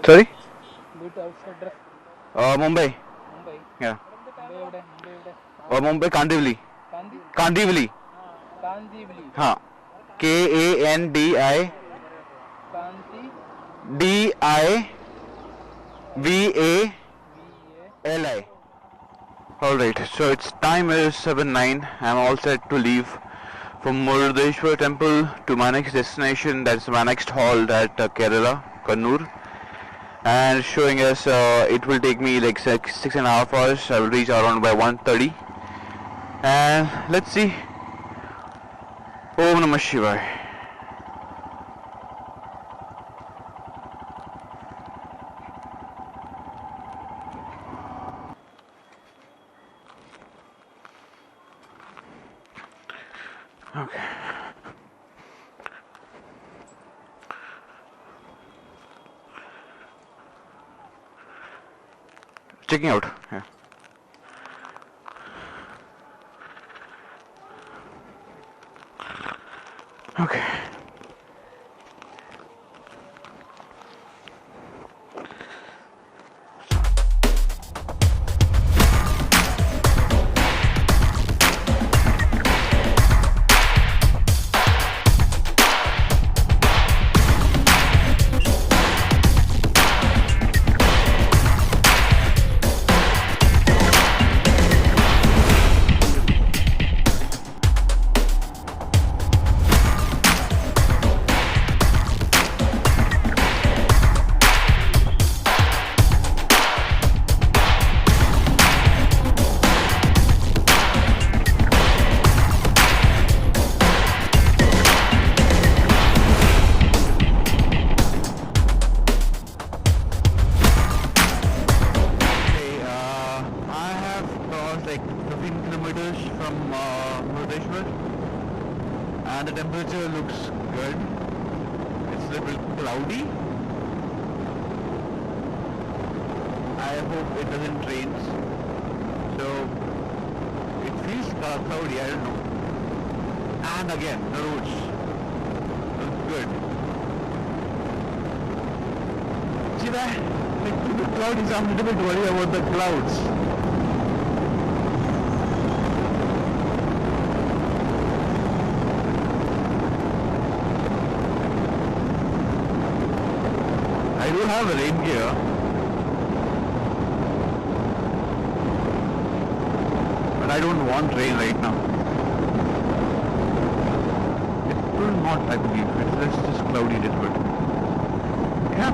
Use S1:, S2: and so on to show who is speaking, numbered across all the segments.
S1: Sorry?
S2: outside
S1: Mumbai.
S2: Mumbai.
S1: Yeah.
S2: Mumbai
S1: Mumbai Kandivali. Kandivali.
S2: Kandivali.
S1: हाँ. KANDI
S2: Kanti
S1: DIVALI. Alright, so its time is 7:09. I'm all set to leave from Murdeshwar temple to my next destination, that's my next halt at Kerala, Kannur. And showing us it will take me like 6.5 hours. I will reach around by 1:30. And let's see. Om Namah Shivaya. Okay. Checking out. Yeah. Okay. Like 15 kilometers from Murdeshwar, and the temperature looks good. It's a little cloudy. I hope it doesn't rain. So it feels cloudy, I don't know. And again, the roads look good. See that? Like the clouds, I'm a little bit worried about the clouds. I do have a rain gear, but I don't want rain right now. It will not, I believe. It's just cloudy a little bit. Yeah.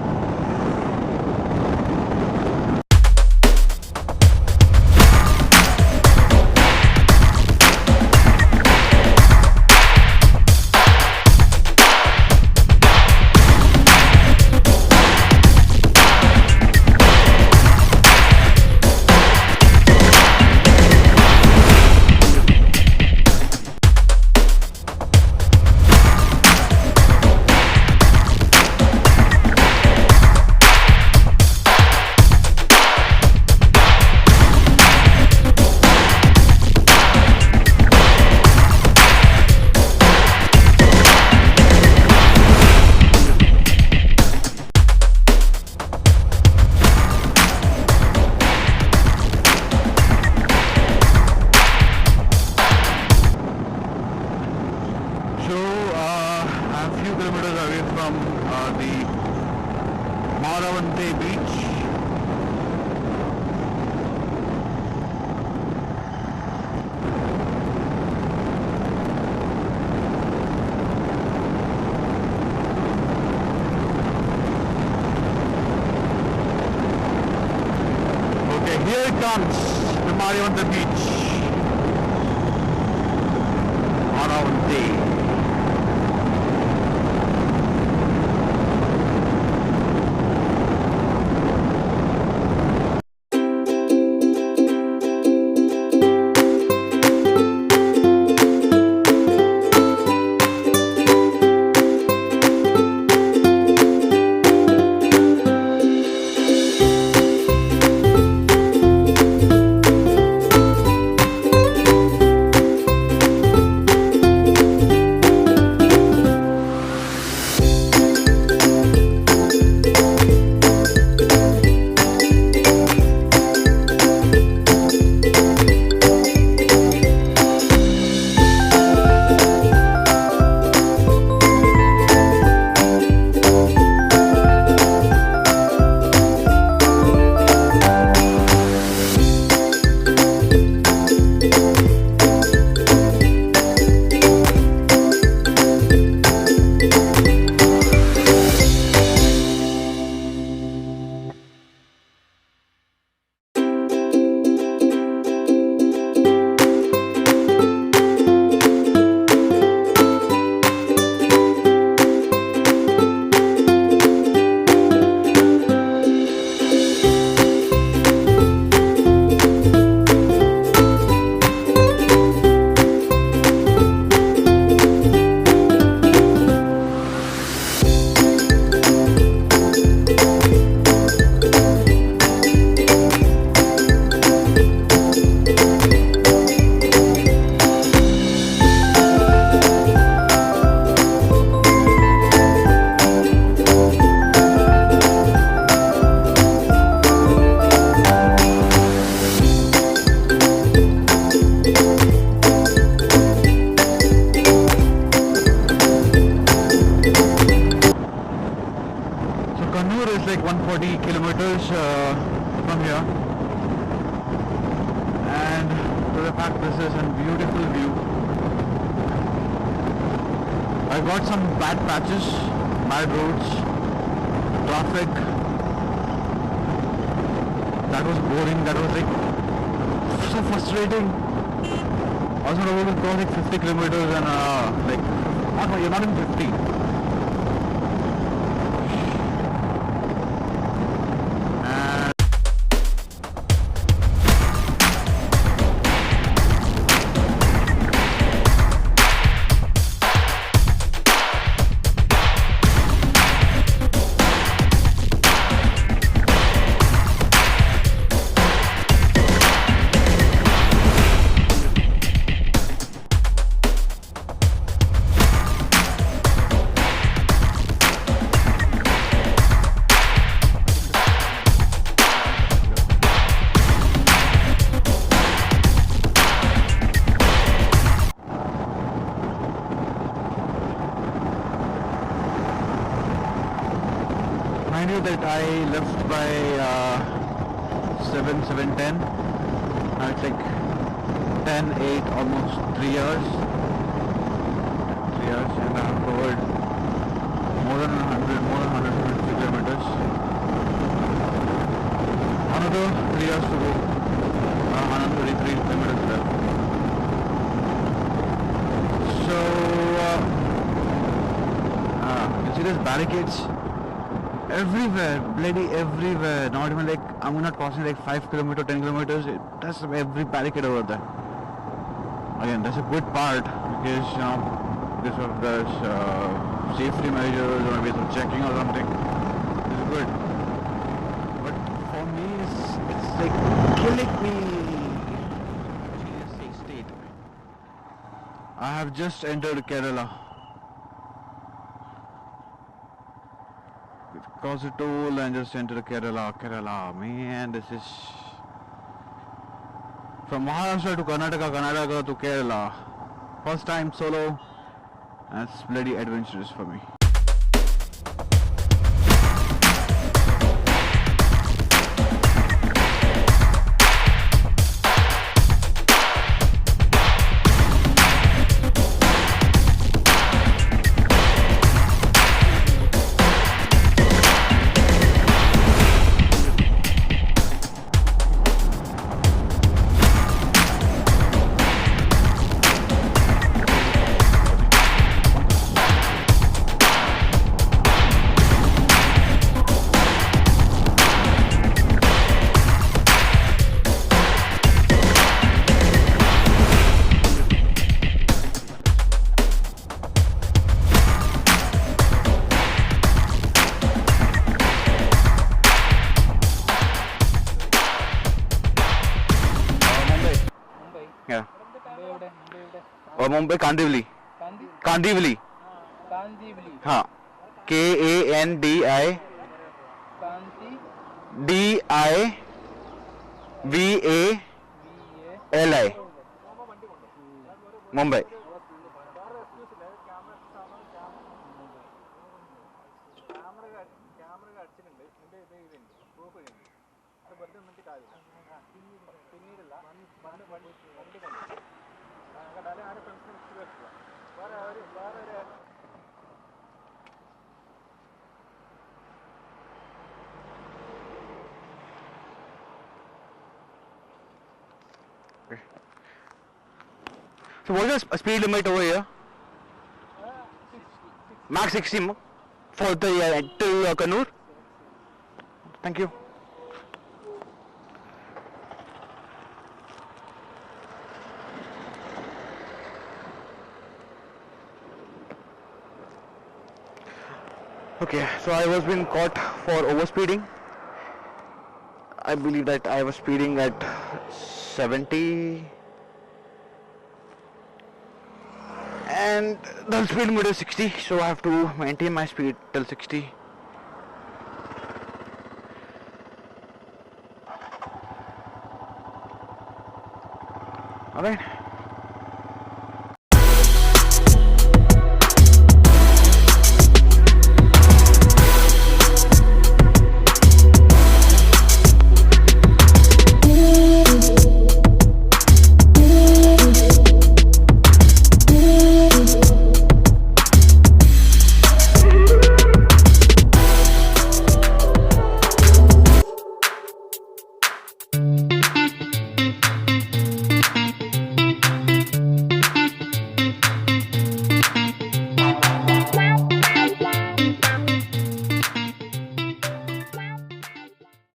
S1: Beach. Okay, here it comes, the Beach. Maravante. Kannur is like 140 kilometers from here, and to the fact this is a beautiful view. I got some bad patches, bad roads, traffic. That was boring. That was like so frustrating. I was not able to cross like 50 kilometers and you're not even 50. I knew that I left by 7:10. Now it's like 10:08, almost 3 years. 3 years, and I have covered more than 150 kilometers. Another 3 years to go. 133 kilometers left. So, you see these barricades? Everywhere, bloody everywhere. Not even like, I'm not crossing like 5 kilometers, 10 kilometers. That's every barricade over there. Again, that's a good part because, you know, because of this safety measures or maybe some checking or something. It's good. But for me, it's like killing me. State. I have just entered Kerala. Cross the toll and just enter Kerala, man, this is from Maharashtra to Karnataka to Kerala. First time solo, and it's bloody adventurous for me. Yeah. Or Mumbai Kandivali. Kandivali.
S2: Kandivali.
S1: हाँ. KANDI
S2: Kanti.
S1: DIVALI. Mumbai. So what is the speed limit over here? Max 60 for the till Kannur. Thank you. Okay, so I was being caught for overspeeding. I believe that I was speeding at 70 and the speed limit is 60, so I have to maintain my speed till 60. Alright.